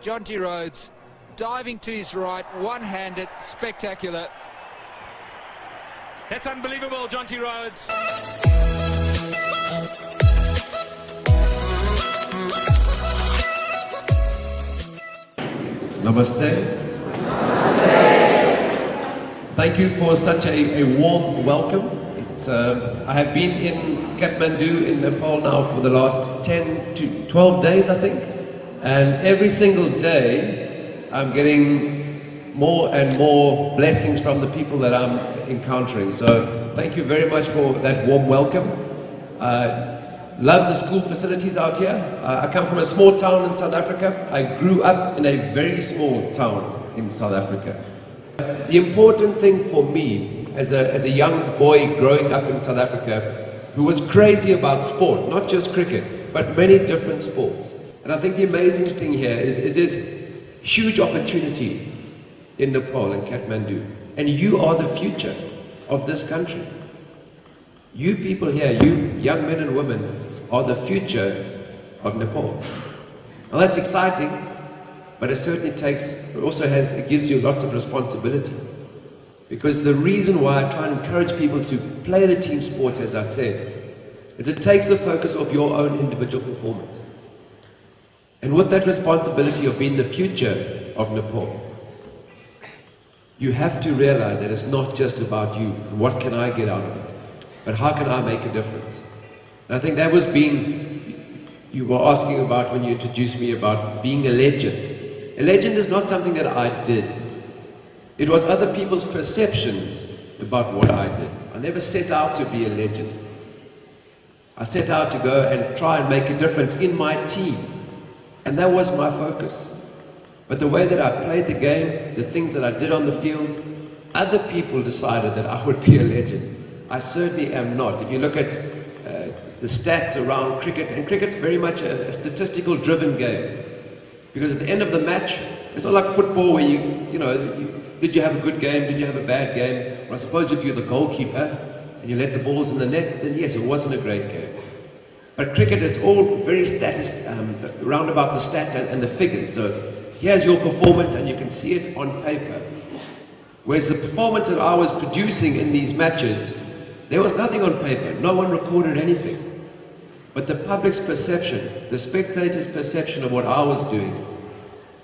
Jonty Rhodes diving to his right, one-handed, spectacular. That's unbelievable, Jonty Rhodes. Namaste. Thank you for such a warm welcome. I have been in Kathmandu in Nepal now for the last 10 to 12 days, I think. And every single day, I'm getting more and more blessings from the people that I'm encountering. So thank you very much for that warm welcome. Love the school facilities out here. I come from a small town in South Africa. I grew up in a very small town in South Africa. The important thing for me as a young boy growing up in South Africa who was crazy about sport, not just cricket, but many different sports. And I think the amazing thing here is this huge opportunity in Nepal and Kathmandu. And you are the future of this country. You people here, you young men and women, are the future of Nepal. Now that's exciting, but it certainly it gives you lots of responsibility. Because the reason why I try and encourage people to play the team sports, as I said, is it takes the focus of your own individual performance. And with that responsibility of being the future of Nepal, you have to realize that it's not just about you, and what can I get out of it, but how can I make a difference? And I think that was you were asking about when you introduced me about being a legend. A legend is not something that I did. It was other people's perceptions about what I did. I never set out to be a legend. I set out to go and try and make a difference in my team. And that was my focus. But the way that I played the game, the things that I did on the field, other people decided that I would be a legend. I certainly am not. If you look at the stats around cricket, and cricket's very much a statistical driven game. Because at the end of the match, it's not like football where did you have a good game, did you have a bad game? Well, I suppose if you're the goalkeeper and you let the balls in the net, then yes, it wasn't a great game. But cricket, it's all very round about the stats and the figures. So here's your performance and you can see it on paper. Whereas the performance that I was producing in these matches, there was nothing on paper. No one recorded anything. But the public's perception, the spectators' perception of what I was doing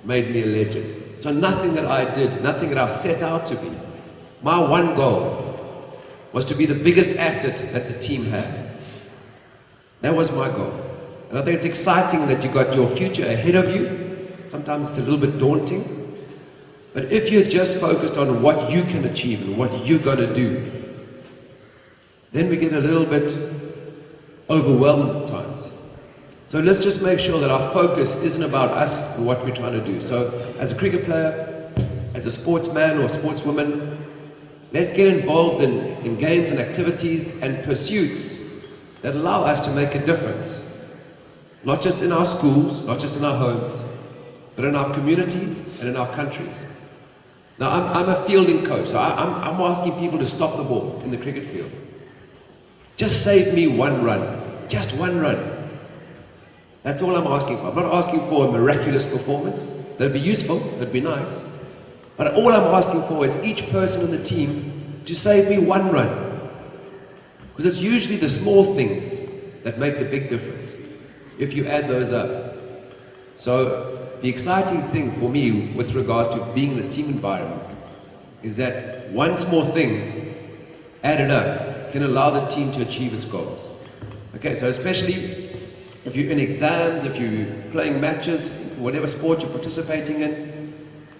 made me a legend. So nothing that I did, nothing that I set out to be, my one goal was to be the biggest asset that the team had. That was my goal. And I think it's exciting that you got your future ahead of you. Sometimes it's a little bit daunting. But if you're just focused on what you can achieve and what you're going to do, then we get a little bit overwhelmed at times. So let's just make sure that our focus isn't about us and what we're trying to do. So as a cricket player, as a sportsman or sportswoman, let's get involved in games and activities and pursuits that allow us to make a difference. Not just in our schools, not just in our homes, but in our communities and in our countries. Now I'm a fielding coach, so I'm asking people to stop the ball in the cricket field. Just save me one run, just one run. That's all I'm asking for. I'm not asking for a miraculous performance. That'd be useful, that'd be nice. But all I'm asking for is each person in the team to save me one run. Because it's usually the small things that make the big difference, if you add those up. So the exciting thing for me with regard to being in a team environment is that one small thing added up can allow the team to achieve its goals. Okay, so especially if you're in exams, if you're playing matches, whatever sport you're participating in,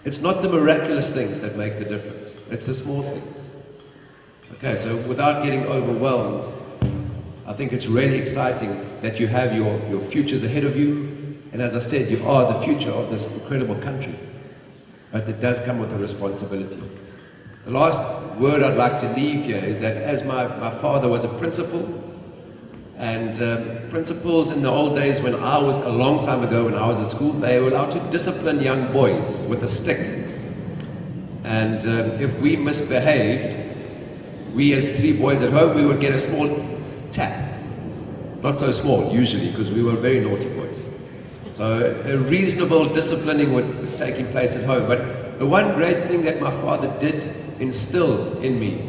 it's not the miraculous things that make the difference. It's the small things. Okay, so without getting overwhelmed, I think it's really exciting that you have your futures ahead of you. And as I said, you are the future of this incredible country. But it does come with a responsibility. The last word I'd like to leave here is that as my father was a principal, and principals in the old days when I was, a long time ago when I was at school, they were allowed to discipline young boys with a stick. And if we misbehaved, we as three boys at home, we would get a small tap. Not so small usually, because we were very naughty boys. So a reasonable disciplining would taking place at home. But the one great thing that my father did instill in me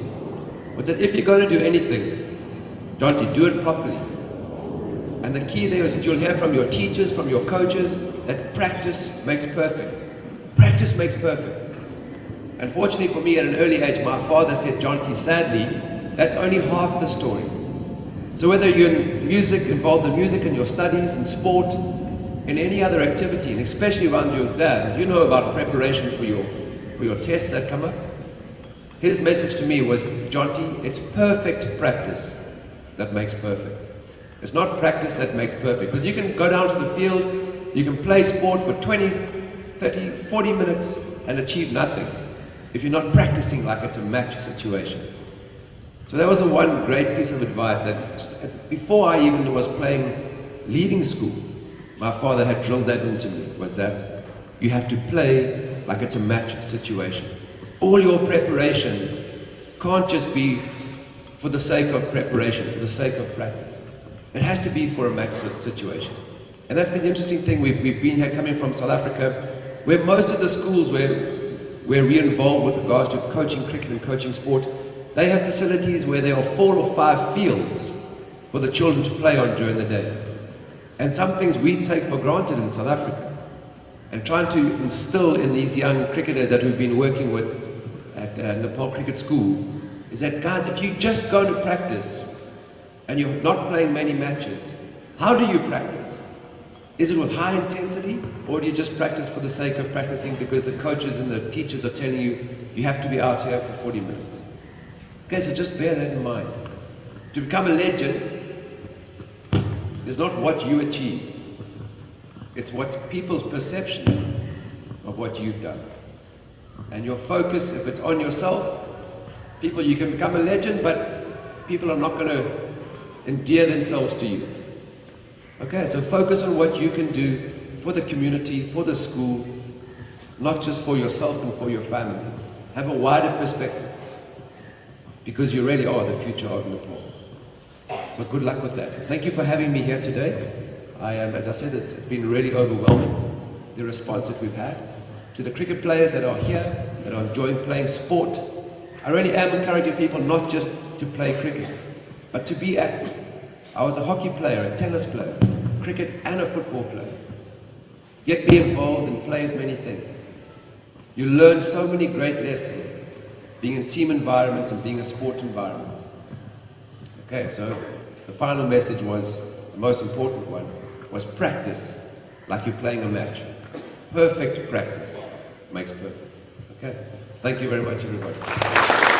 was that if you're going to do anything, Jonty, do it properly. And the key there is that you'll hear from your teachers, from your coaches, that practice makes perfect. Practice makes perfect. Unfortunately for me, at an early age, my father said, Jonty, sadly, that's only half the story. So whether you're in music, involved in music, in your studies, in sport, in any other activity, and especially around your exams, you know about preparation for your tests that come up. His message to me was, Jonty, it's perfect practice that makes perfect. It's not practice that makes perfect. Because you can go down to the field, you can play sport for 20, 30, 40 minutes and achieve nothing if you're not practicing like it's a match situation. So that was the one great piece of advice that before I even was leaving school, my father had drilled that into me, was that you have to play like it's a match situation. All your preparation can't just be for the sake of preparation, for the sake of practice. It has to be for a match situation. And that's been the interesting thing. We've been here coming from South Africa, where most of the schools where we're involved with regards to coaching cricket and coaching sport, they have facilities where there are 4 or 5 fields for the children to play on during the day. And some things we take for granted in South Africa. And trying to instill in these young cricketers that we've been working with at Nepal Cricket School is that, guys, if you just go to practice and you're not playing many matches, how do you practice? Is it with high intensity, or do you just practice for the sake of practicing because the coaches and the teachers are telling you, you have to be out here for 40 minutes? Okay, so just bear that in mind. To become a legend is not what you achieve. It's what people's perception of what you've done. And your focus, if it's on yourself, you can become a legend, but people are not going to endear themselves to you. Okay, so focus on what you can do for the community, for the school, not just for yourself and for your families. Have a wider perspective, because you really are the future of Nepal. So good luck with that. Thank you for having me here today. As I said, it's been really overwhelming, the response that we've had. To the cricket players that are here, that are enjoying playing sport, I really am encouraging people not just to play cricket, but to be active. I was a hockey player, a tennis player, cricket and a football player. Get me involved and play as many things. You learn so many great lessons being in team environments and being in a sport environment. Okay, so the final message was, the most important one, was practice like you're playing a match. Perfect practice makes perfect. Okay, thank you very much, everybody.